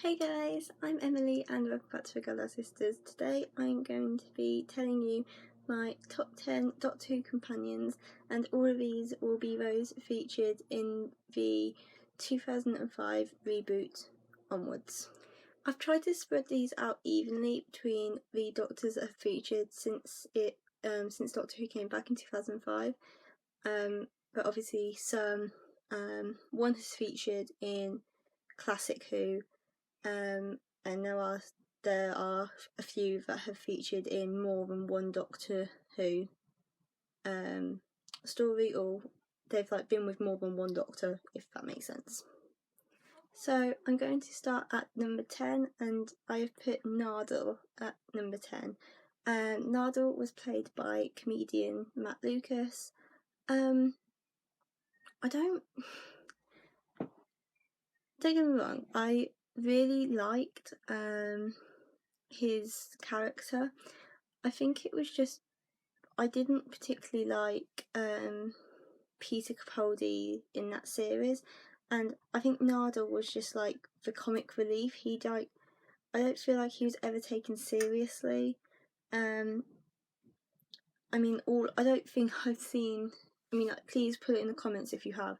Hey guys, I'm Emily and welcome back to Regala Sisters. Today I'm going to be telling you my top 10 Doctor Who companions, and all of these will be those featured in the 2005 reboot onwards. I've tried to spread these out evenly between the Doctors that have featured since Doctor Who came back in 2005, but obviously one has featured in Classic Who, and there are a few that have featured in more than one Doctor Who story, or they've been with more than one Doctor, if that makes sense. So I'm going to start at number 10, and I've put Nardole at number 10. Nardole was played by comedian Matt Lucas. Don't get me wrong, I really liked his character. I think it was just I didn't particularly like Peter Capaldi in that series, and I think Nardole was just like the comic relief. I don't feel like he was ever taken seriously. I don't think I've seen. Please put it in the comments if you have.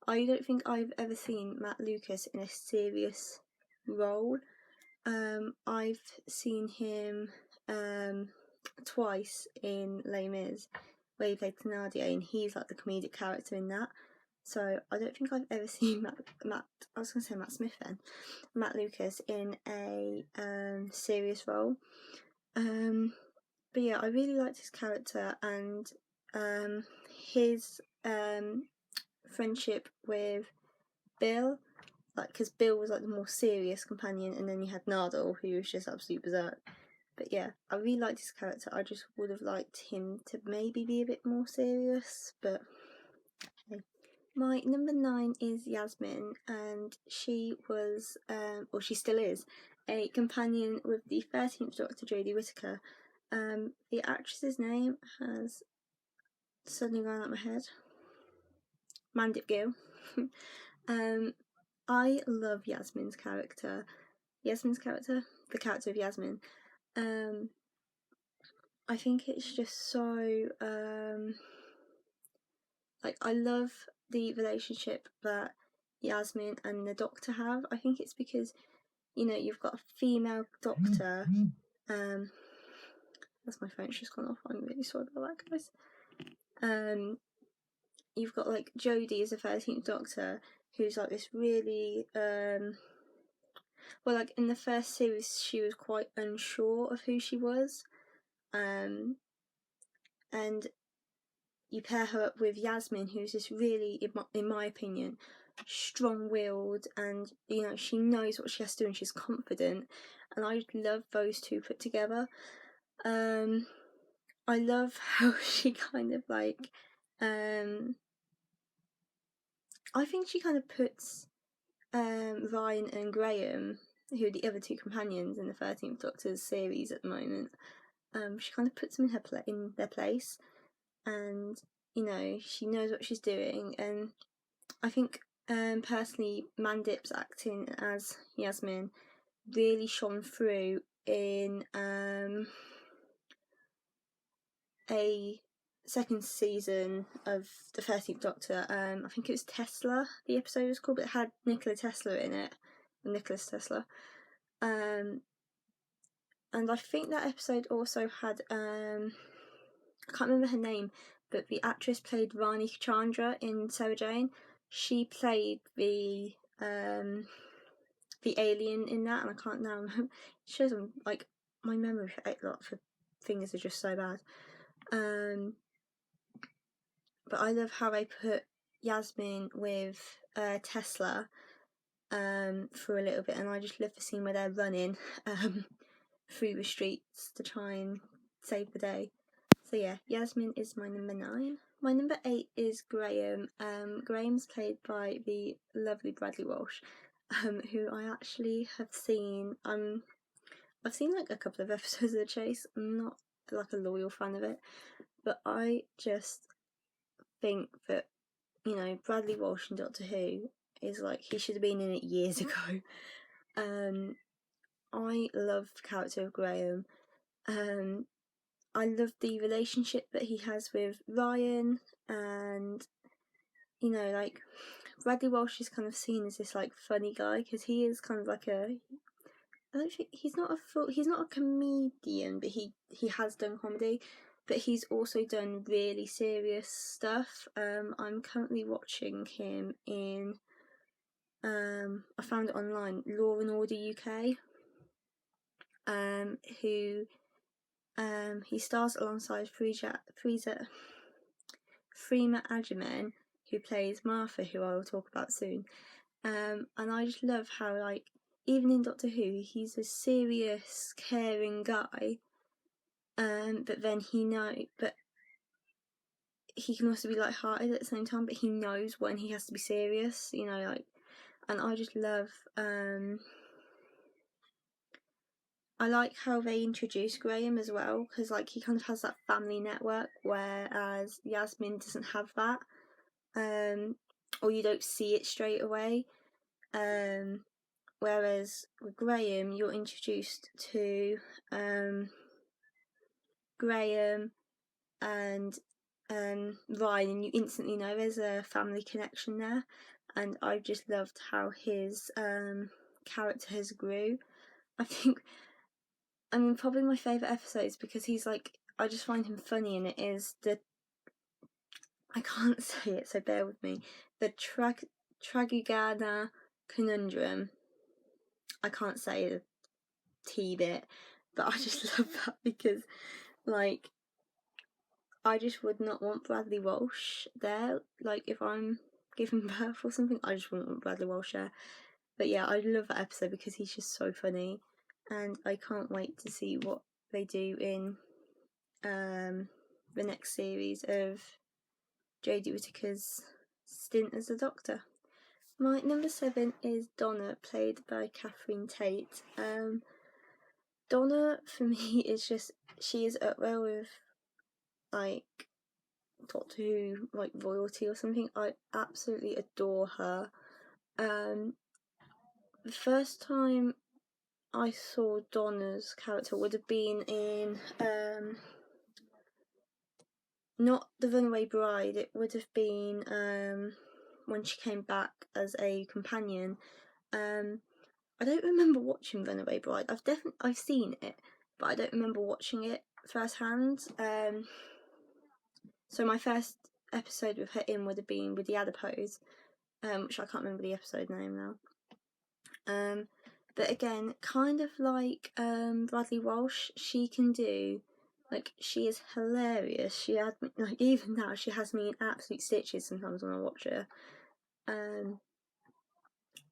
I don't think I've ever seen Matt Lucas in a serious role. I've seen him twice in Les Mis, where he played Thénardier, and he's like the comedic character in that. So I don't think I've ever seen Matt Lucas in a serious role. But yeah, I really liked his character, and his friendship with Bill, because Bill was like the more serious companion, and then you had Nardole, who was just absolute berserk. But yeah, I really liked his character. I just would have liked him to maybe be a bit more serious, but okay. My number 9 is Yasmin, and she was, or she still is, a companion with the 13th Doctor, Jodie Whittaker. The actress's name has suddenly gone out of my head. Mandip Gill. I love Yasmin's character. The character of Yasmin. I think it's just so I love the relationship that Yasmin and the Doctor have. I think it's because, you've got a female Doctor. That's my phone just gone off. I'm really sorry about that, guys. You've got Jodie as a 13th Doctor, who's like this really in the first series she was quite unsure of who she was, and you pair her up with Yasmin, who's this really, in my opinion, strong-willed, and she knows what she has to do and she's confident, and I love those two put together. I love how she kind of I think she kind of puts Ryan and Graham, who are the other two companions in the 13th Doctor's series at the moment, she kind of puts them in their place, and she knows what she's doing. And I think personally Mandip's acting as Yasmin really shone through in a second season of the 13th Doctor. I think it was Tesla, the episode was called, but it had Nikola Tesla in it, Nicholas Tesla. And I think that episode also had I can't remember her name, but the actress played Rani Chandra in Sarah Jane. She played the alien in that, and I can't now remember. It shows them my memory for things are just so bad. But I love how they put Yasmin with Tesla for a little bit, and I just love the scene where they're running through the streets to try and save the day. So yeah, Yasmin is my number 9. My number 8 is Graham. Graham's played by the lovely Bradley Walsh, who I actually have seen. I've seen a couple of episodes of The Chase. I'm not a loyal fan of it, but I just think that Bradley Walsh in Doctor Who is he should have been in it years ago. I love the character of Graham. I love the relationship that he has with Ryan, and like Bradley Walsh is kind of seen as this like funny guy because he is kind of like I don't think he's not a comedian, but he has done comedy, but he's also done really serious stuff. I'm currently watching him in I found it online, Law and Order UK. Who he stars alongside Freema Agyeman, who plays Martha, who I will talk about soon. And I just love how, like, even in Doctor Who, he's a serious, caring guy. But then but he can also be light-hearted at the same time. But he knows when he has to be serious, like. And I just love. I like how they introduce Graham as well, because like he kind of has that family network, whereas Yasmin doesn't have that, or you don't see it straight away. Whereas with Graham, you're introduced to Graham and Ryan, and you instantly know there's a family connection there. And I've just loved how his character has grew. Probably my favourite episodes, because he's like, I just find him funny, and it is I can't say it, so bear with me, the Tragugana conundrum. I can't say the T bit, but I just love that because, like, I just would not want Bradley Walsh there. Like, if I'm giving birth or something, I just wouldn't want Bradley Walsh there. But yeah, I love that episode because he's just so funny, and I can't wait to see what they do in the next series of Jodie Whittaker's stint as the Doctor. My number 7 is Donna, played by Catherine Tate. Donna, for me, is just, she is up there with, like, Doctor Who, like, royalty or something. I absolutely adore her. The first time I saw Donna's character would have been in not The Runaway Bride, it would have been when she came back as a companion. I don't remember watching Runaway Bride. I've seen it, but I don't remember watching it firsthand. So my first episode with her in would have been with the Adipose, which I can't remember the episode name now. But again, kind of like Bradley Walsh, she can do, like, she is hilarious. She had, like, even now, she has me in absolute stitches sometimes when I watch her.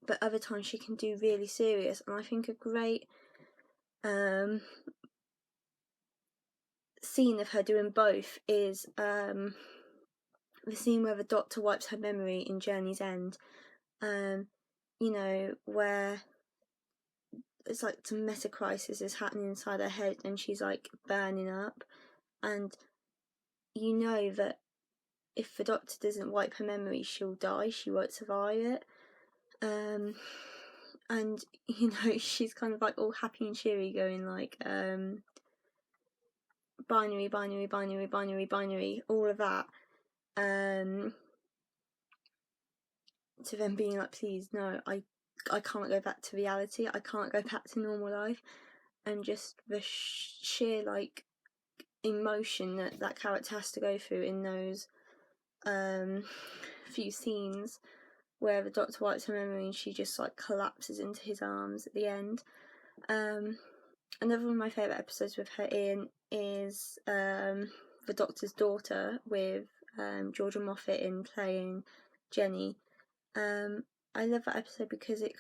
But other times she can do really serious, and I think a great scene of her doing both is the scene where the Doctor wipes her memory in Journey's End. Where it's like some meta crisis is happening inside her head, and she's like burning up, and you know that if the Doctor doesn't wipe her memory, she'll die, she won't survive it. And she's kind of like all happy and cheery, going like binary, binary, binary, binary, binary, all of that, to them being like, please, no, I can't go back to reality, I can't go back to normal life. And just the sheer, like, emotion that character has to go through in those few scenes where the Doctor wipes her memory and she just, like, collapses into his arms at the end. Another one of my favourite episodes with her in is The Doctor's Daughter, with Georgia Moffat in playing Jenny. I love that episode because it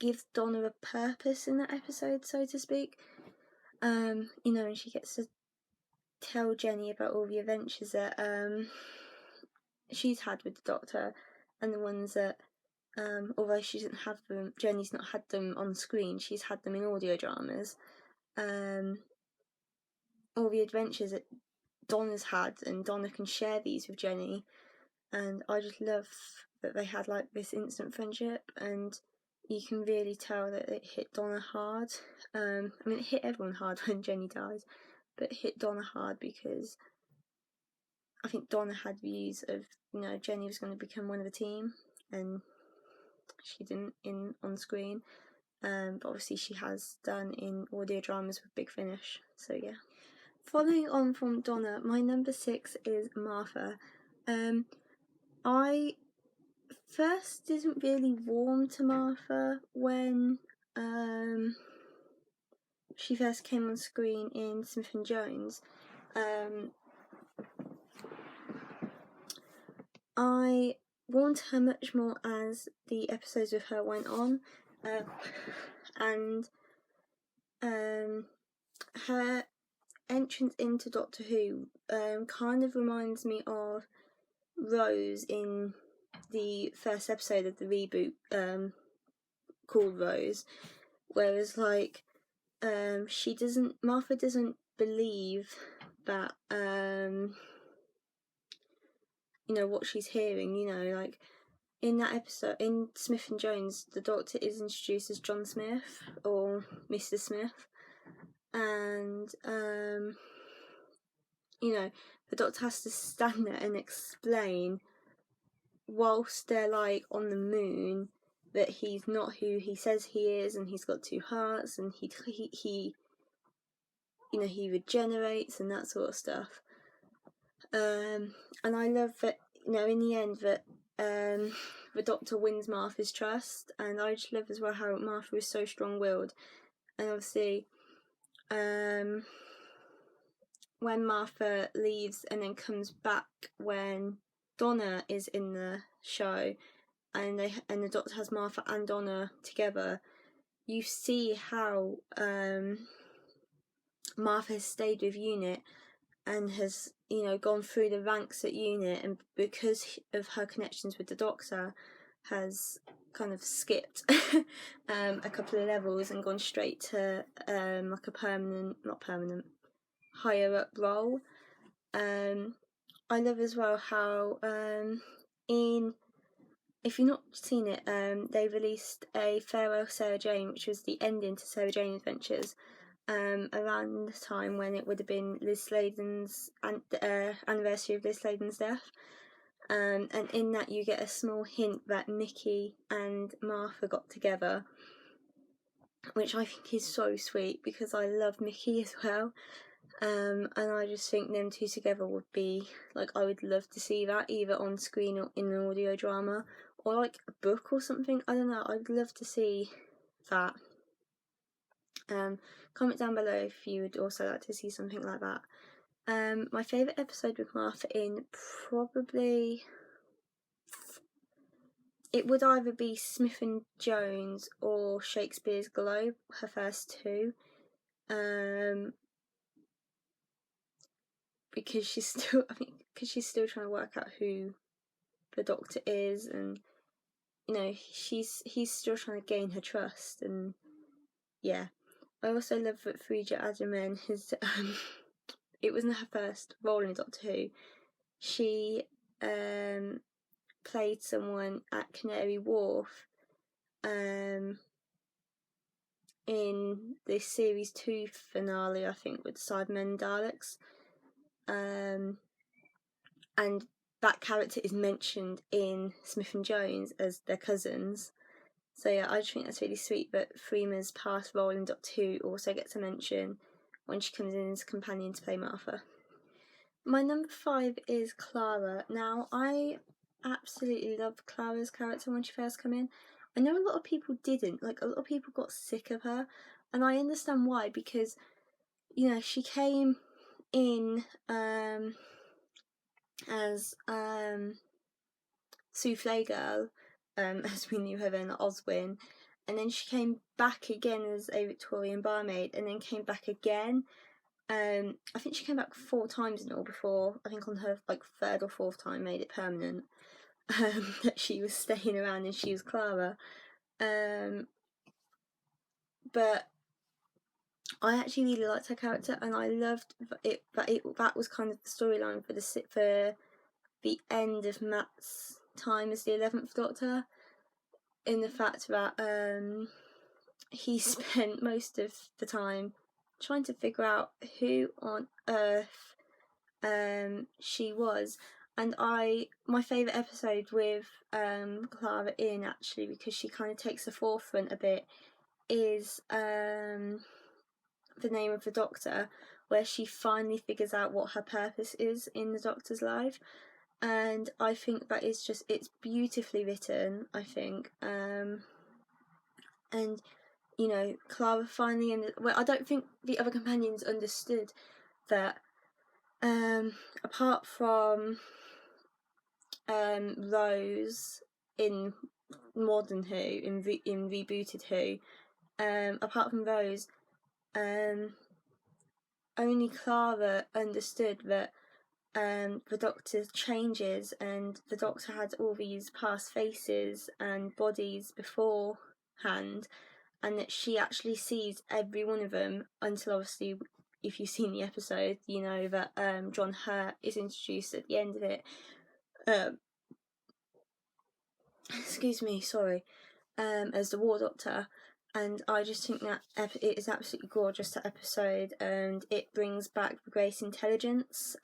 gives Donna a purpose in that episode, so to speak. And she gets to tell Jenny about all the adventures that she's had with the Doctor, and the ones that, although she doesn't have them, Jenny's not had them on screen, she's had them in audio dramas. All the adventures that Donna's had, and Donna can share these with Jenny, and I just love that they had like this instant friendship, and you can really tell that it hit Donna hard. I mean, it hit everyone hard when Jenny died, but it hit Donna hard because I think Donna had views of, you know, Jenny was going to become one of the team, and she didn't on screen. But obviously she has done in audio dramas with Big Finish, so yeah. Following on from Donna, my number 6 is Martha. I first didn't really warm to Martha when she first came on screen in Smith and Jones. I warmed to her much more as the episodes with her went on, and her entrance into Doctor Who kind of reminds me of Rose in the first episode of the reboot, called Rose, whereas like Martha doesn't believe that you know, what she's hearing, you know, like in that episode in Smith and Jones, the Doctor is introduced as John Smith or Mr. Smith, and you know, the Doctor has to stand there and explain whilst they're like on the moon that he's not who he says he is, and he's got 2 hearts, and he you know, he regenerates and that sort of stuff. And I love that, you know, in the end that the Doctor wins Martha's trust, and I just love as well how Martha is so strong-willed, and obviously when Martha leaves and then comes back when Donna is in the show, and the Doctor has Martha and Donna together, you see how Martha has stayed with UNIT and has, you know, gone through the ranks at UNIT, and because of her connections with the Doctor, has kind of skipped a couple of levels and gone straight to like a higher up role. I love as well how if you've not seen it, they released a Farewell Sarah Jane, which was the ending to Sarah Jane Adventures, around the time when it would have been Liz Sladen's anniversary of Liz Sladen's death. And in that you get a small hint that Mickey and Martha got together, which I think is so sweet because I love Mickey as well. And I just think them two together would be, like, I would love to see that either on screen or in an audio drama, or like a book or something. I don't know, I'd love to see that. Comment down below if you would also like to see something like that. My favourite episode with Martha in, probably, it would either be Smith and Jones or Shakespeare's Globe, her first 2. Because she's still trying to work out who the Doctor is, and you know, he's still trying to gain her trust. And yeah, I also love that Frida Adamen has it wasn't her first role in Doctor Who. She played someone at Canary Wharf in the series 2 finale, I think, with Cybermen and Daleks. And that character is mentioned in Smith and Jones as their cousins. So yeah, I just think that's really sweet that Freema's past role in Doctor Who also gets a mention when she comes in as a companion to play Martha. My number 5 is Clara. Now, I absolutely loved Clara's character when she first came in. I know a lot of people didn't. Like, a lot of people got sick of her, and I understand why, because, you know, she came in as Souffle Girl, as we knew her in Oswin, and then she came back again as a Victorian barmaid, and then came back again. I think she came back 4 times in all before, I think on her like 3rd or 4th time, made it permanent that she was staying around and she was Clara. But I actually really liked her character, and I loved that was kind of the storyline for the end of Matt's time as the 11th Doctor, in the fact that he spent most of the time trying to figure out who on earth she was. And my favourite episode with Clara in, actually, because she kind of takes the forefront a bit, is The Name of the Doctor, where she finally figures out what her purpose is in the Doctor's life. And I think that it's beautifully written, I think. And, you know, Clara finally I don't think the other companions understood that apart from Rose in Modern Who, in rebooted Who, apart from Rose, only Clara understood that the Doctor changes, and the Doctor had all these past faces and bodies beforehand, and that she actually sees every one of them until, obviously, if you've seen the episode, you know that John Hurt is introduced at the end of it. Excuse me, sorry. As the War Doctor. And I just think that it is absolutely gorgeous, that episode, and it brings back the Grace Intelligence,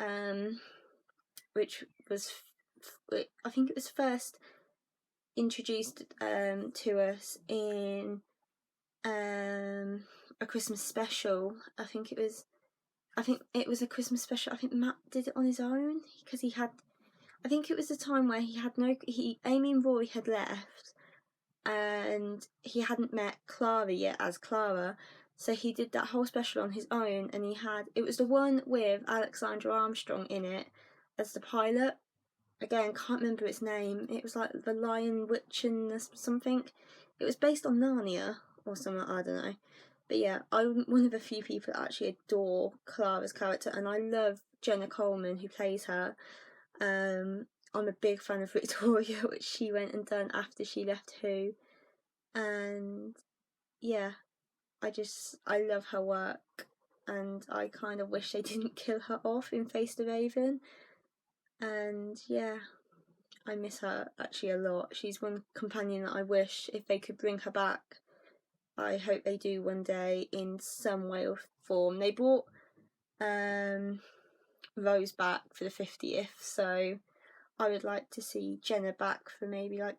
which was, I think it was first introduced to us in a Christmas special. I think it was a Christmas special. I think Matt did it on his own, because I think it was the time where Amy and Rory had left, and he hadn't met Clara yet as Clara, so he did that whole special on his own. And it was the one with Alexandra Armstrong in it as the pilot. Again, can't remember its name. It was like The Lion, Witch and something. It was based on Narnia or something, I don't know. But yeah, I'm one of the few people that actually adore Clara's character, and I love Jenna Coleman, who plays her. I'm a big fan of Victoria, which she went and done after she left Who. And yeah, I love her work, and I kind of wish they didn't kill her off in Face the Raven. And yeah, I miss her actually a lot. She's one companion that I wish, if they could bring her back, I hope they do one day in some way or form. They brought Rose back for the 50th, so I would like to see Jenna back for maybe for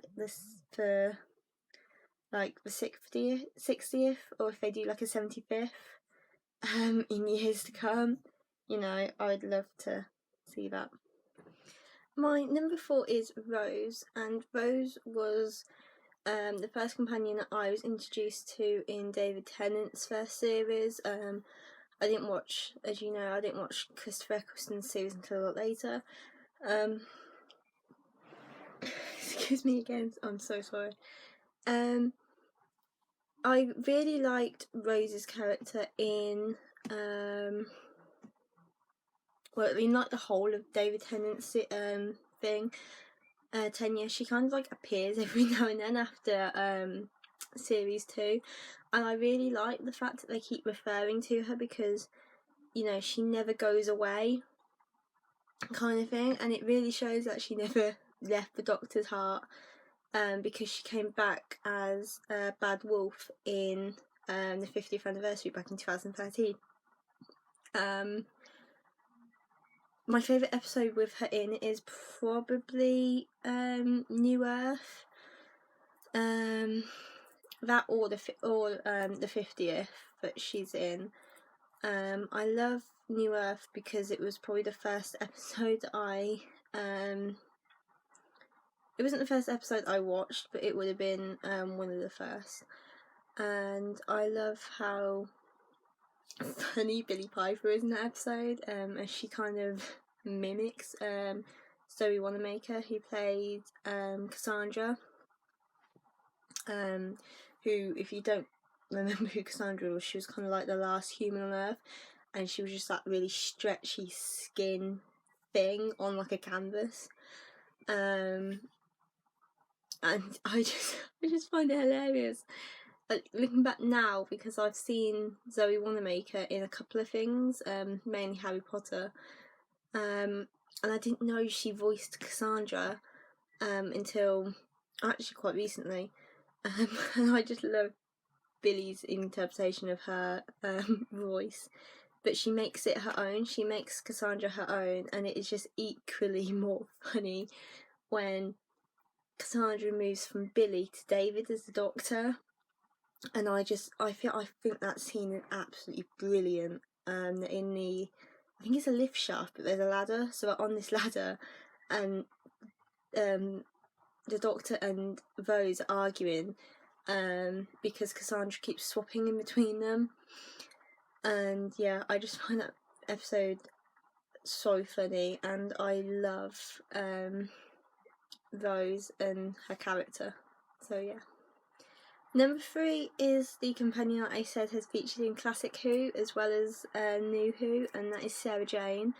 the 60th, or if they do like a 75th in years to come. You know, I would love to see that. My number 4 is Rose, and Rose was the first companion that I was introduced to in David Tennant's first series. I didn't watch, as you know, Christopher Eccleston's series until a lot later. Excuse me again, I'm so sorry. I really liked Rose's character in like the whole of David Tennant's thing. Tenure. She kind of like appears every now and then after series 2, and I really like the fact that they keep referring to her, because, you know, she never goes away, kind of thing, and it really shows that she never left the Doctor's heart, because she came back as Bad Wolf in the 50th anniversary back in 2013. My favourite episode with her in is probably New Earth. That or the 50th that she's in. I love New Earth because it was probably the first episode it wasn't the first episode I watched, but it would have been one of the first. And I love how funny Billie Piper is in that episode, as she kind of mimics Zoe Wanamaker, who played Cassandra, who, if you don't remember who Cassandra was, she was kind of like the last human on Earth, and she was just that really stretchy skin thing on like a canvas, and I just find it hilarious. Like, looking back now, because I've seen Zoe Wanamaker in a couple of things, mainly Harry Potter, and I didn't know she voiced Cassandra, until actually quite recently, and I just love Billy's interpretation of her voice, but she makes it her own. She makes Cassandra her own, and it is just equally more funny when Cassandra moves from Billy to David as the Doctor. And I think that scene is absolutely brilliant. I think it's a lift shaft, but there's a ladder, so we're on this ladder, and the Doctor and Rose are arguing because Cassandra keeps swapping in between them. And yeah, I just find that episode so funny, and I love Rose and her character. So yeah. Number 3 is the companion that I said has featured in Classic Who as well as New Who, and that is Sarah Jane.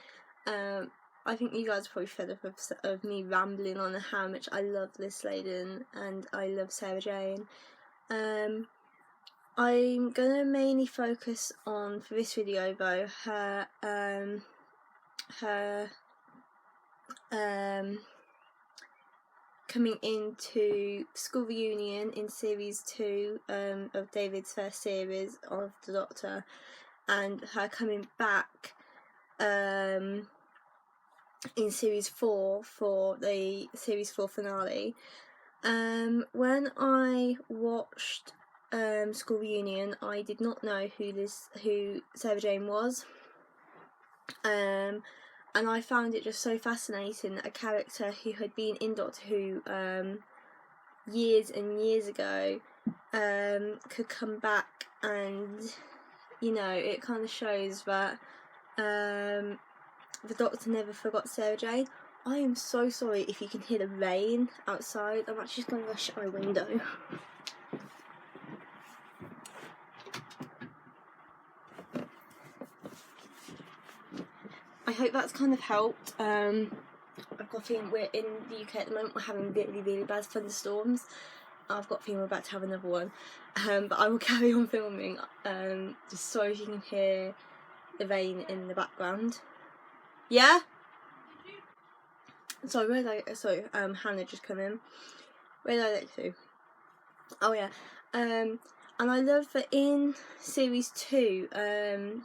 I think you guys are probably fed up of me rambling on how much I love Liz Sladen and I love Sarah Jane. I'm gonna mainly focus on, for this video though, her coming into school reunion in series 2 of David's first series of the Doctor, and her coming back in series 4 for the series 4 finale. When I watched school reunion, I did not know who Sarah Jane was, and I found it just so fascinating that a character who had been in Doctor Who years and years ago could come back, and you know, it kind of shows that the Doctor never forgot Sarah Jane. I am so sorry if you can hear the rain outside. I'm actually just going to shut my window. I hope that's kind of helped. I've got a feeling we're in the UK at the moment, we're having really, really bad thunderstorms. I've got a feeling we're about to have another one. But I will carry on filming, just so you can hear the rain in the background. Yeah? So Hannah just come in. Where did I get to? Oh yeah. And I love that in series 2, the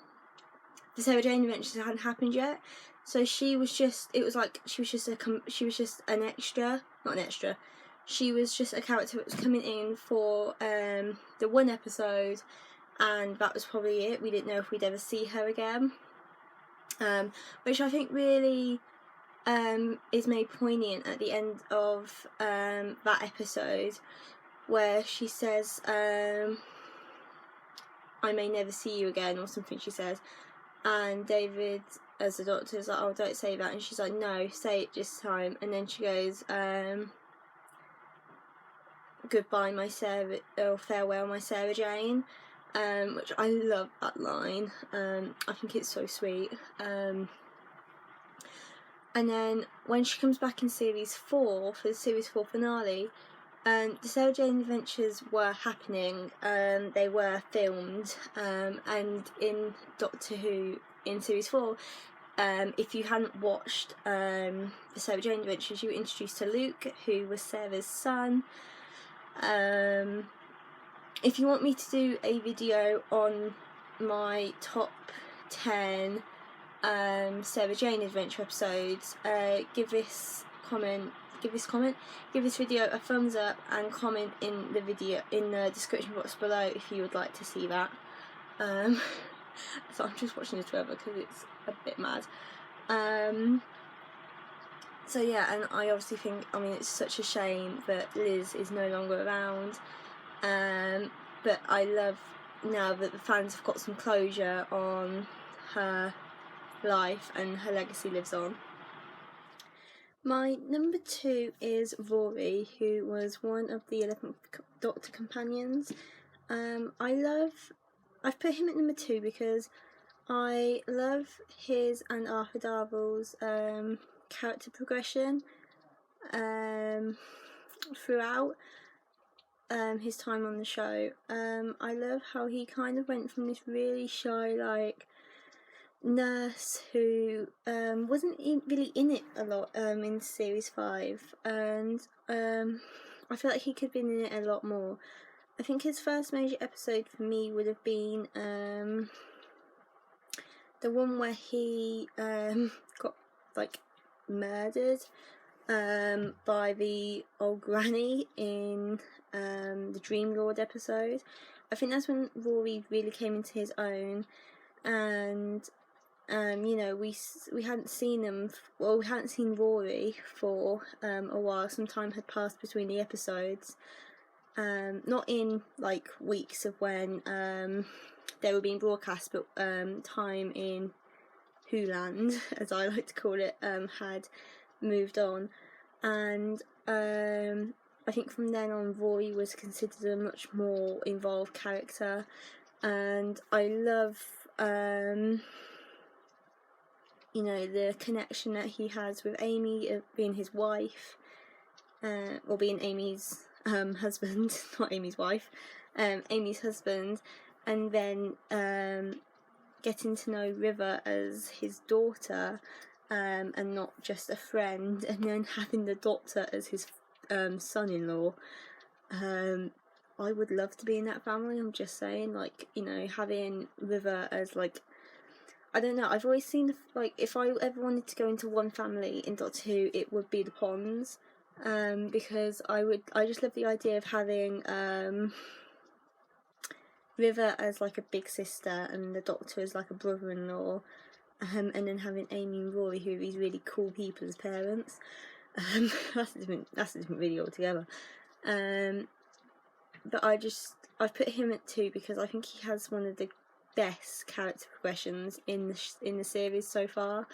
Sarah Jane adventures hadn't happened yet, so she was just an extra, not an extra. She was just a character that was coming in for the one episode, and that was probably it. We didn't know if we'd ever see her again, which I think really is made poignant at the end of that episode, where she says, I may never see you again, or something she says, and David, as the Doctor, is like, oh, don't say that, and she's like, no, say it this time, and then she goes, goodbye my Sarah, or farewell my Sarah Jane, which I love that line. I think it's so sweet. And then when she comes back in series 4 for the series 4 finale, the Sarah Jane adventures were happening, they were filmed, and in Doctor Who in series 4, if you hadn't watched the Sarah Jane adventures, you were introduced to Luke, who was Sarah's son. If you want me to do a video on my top 10 Sarah Jane adventure episodes, give this video a thumbs up and comment in the description box below if you would like to see that. So I'm just watching this weather because it's a bit mad. So yeah, and I obviously think, I mean, it's such a shame that Liz is no longer around, but I love now that the fans have got some closure on her life and her legacy lives on. My number 2 is Rory, who was one of the 11th Doctor companions. I've put him at number 2 because I love his and Arthur Darvill's character progression throughout his time on the show. I love how he kind of went from this really shy, like, nurse who wasn't really in it a lot in series 5, and I feel like he could have been in it a lot more. I think his first major episode for me would have been the one where he got like murdered by the old granny in the Dream Lord episode. I think that's when Rory really came into his own, and you know, we hadn't seen him. Well, we hadn't seen Rory for a while. Some time had passed between the episodes. Not in like weeks of when they were being broadcast, but time in Wholand, as I like to call it, had moved on, and I think from then on Rory was considered a much more involved character, and I love you know, the connection that he has with Amy, being his wife, or being Amy's husband, not Amy's wife, Amy's husband, and then getting to know River as his daughter, and not just a friend, and then having the Doctor as his son-in-law. I would love to be in that family. I'm just saying, like, you know, having River as like, I don't know, I've always seen, like, if I ever wanted to go into one family in Doctor Who, it would be the Ponds, because I just love the idea of having River as like a big sister and the Doctor as like a brother-in-law, and then having Amy and Rory, who are these really cool people as parents. That's a different video altogether. But I've put him at 2 because I think he has one of the best character progressions in the series so far,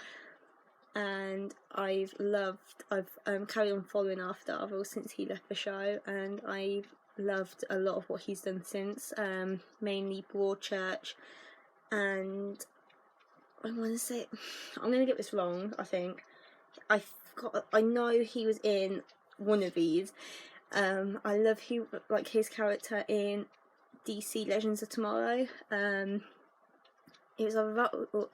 and I've carried on following after Arvel since he left the show, and I've loved a lot of what he's done since, mainly Broadchurch, and I want to say, I'm going to get this wrong, I think. I know he was in one of these. I love his character in DC Legends of Tomorrow. It was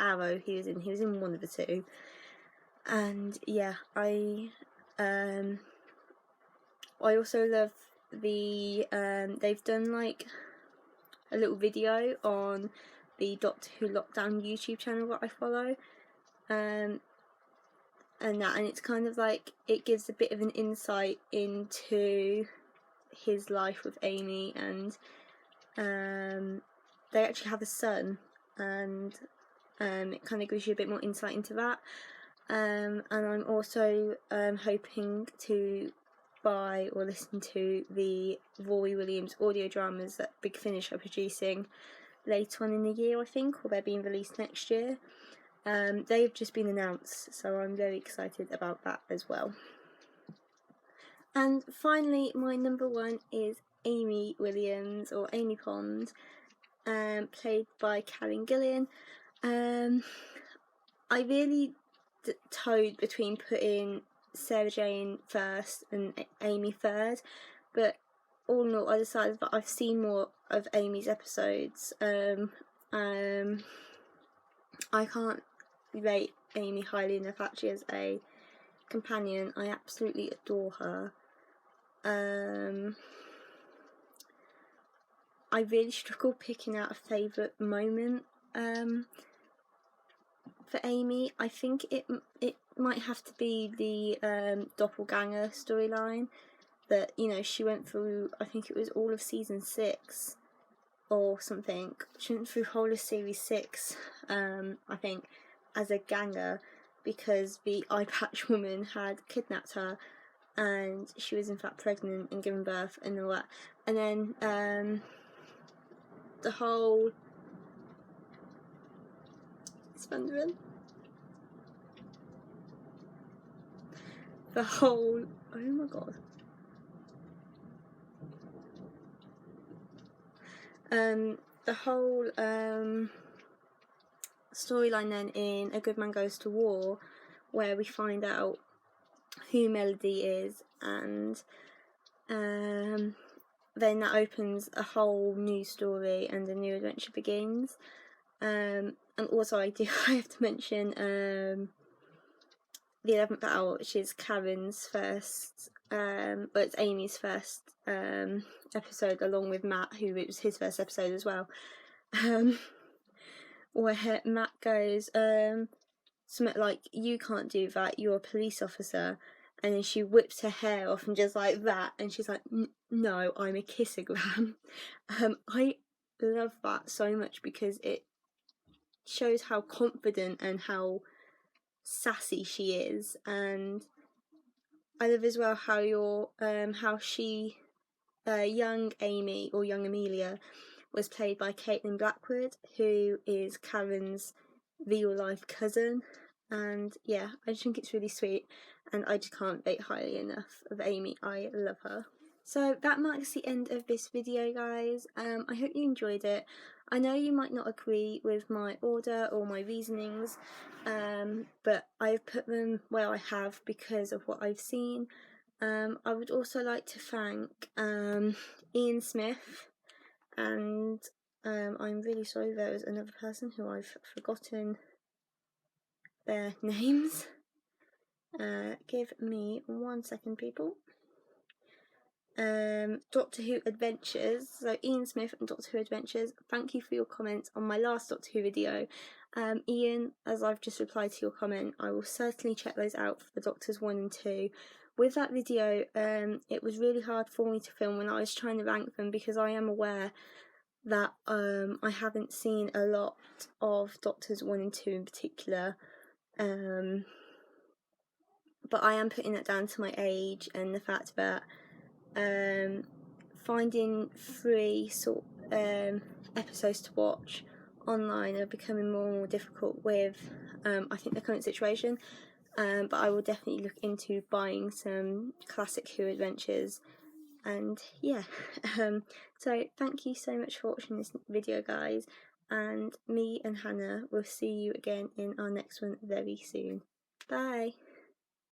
Arrow he was in one of the two. And yeah, I also love they've done like a little video on the Doctor Who Lockdown YouTube channel that I follow, and it's kind of like, it gives a bit of an insight into his life with Amy, and they actually have a son, and it kind of gives you a bit more insight into that, and I'm also hoping to buy or listen to the Rory Williams audio dramas that Big Finish are producing later on in the year, I think, or they're being released next year. They've just been announced, so I'm very excited about that as well. And finally, my number 1 is Amy Williams, or Amy Pond, played by Karen Gillan. I really toed between putting Sarah Jane first and Amy third, but all in all I decided that I've seen more of Amy's episodes. I can't rate Amy highly enough actually as a companion. I absolutely adore her. I really struggle picking out a favourite moment for Amy. I think it might have to be the doppelganger storyline that, you know, she went through. I think it was all of season 6 or something. She went through whole of series 6, I think, as a ganger, because the eye patch woman had kidnapped her, and she was in fact pregnant and giving birth and all that. And then the whole oh my god, the whole storyline then in A Good Man Goes to War, where we find out who Melody is, and then that opens a whole new story and a new adventure begins. And also I have to mention the 11th Hour, which is Karen's first, well, it's Amy's first episode, along with Matt, who it was his first episode as well, where Matt goes, something like, "You can't do that, you're a police officer," and then she whips her hair off and just like that, and she's like, "No, I'm a kissogram." I love that so much because it shows how confident and how sassy she is, and I love as well how young Amy, or young Amelia, was played by Caitlin Blackwood, who is Karen's real life cousin, and yeah, I just think it's really sweet, and I just can't rate highly enough of Amy. I love her. So that marks the end of this video, guys. I hope you enjoyed it. I know you might not agree with my order or my reasonings, but I've put them where I have because of what I've seen. I would also like to thank Ian Smith, and I'm really sorry there was another person who I've forgotten their names. Give me 1 second, people. Doctor Who Adventures, so Ian Smith and Doctor Who Adventures, thank you for your comments on my last Doctor Who video. Ian, as I've just replied to your comment, I will certainly check those out for the Doctors 1 and 2. With that video, it was really hard for me to film when I was trying to rank them, because I am aware that I haven't seen a lot of Doctors 1 and 2 in particular, but I am putting that down to my age and the fact that finding free episodes to watch online are becoming more and more difficult with I think the current situation, but I will definitely look into buying some classic Who adventures, and yeah. So thank you so much for watching this video, guys, and me and Hannah will see you again in our next one very soon. Bye.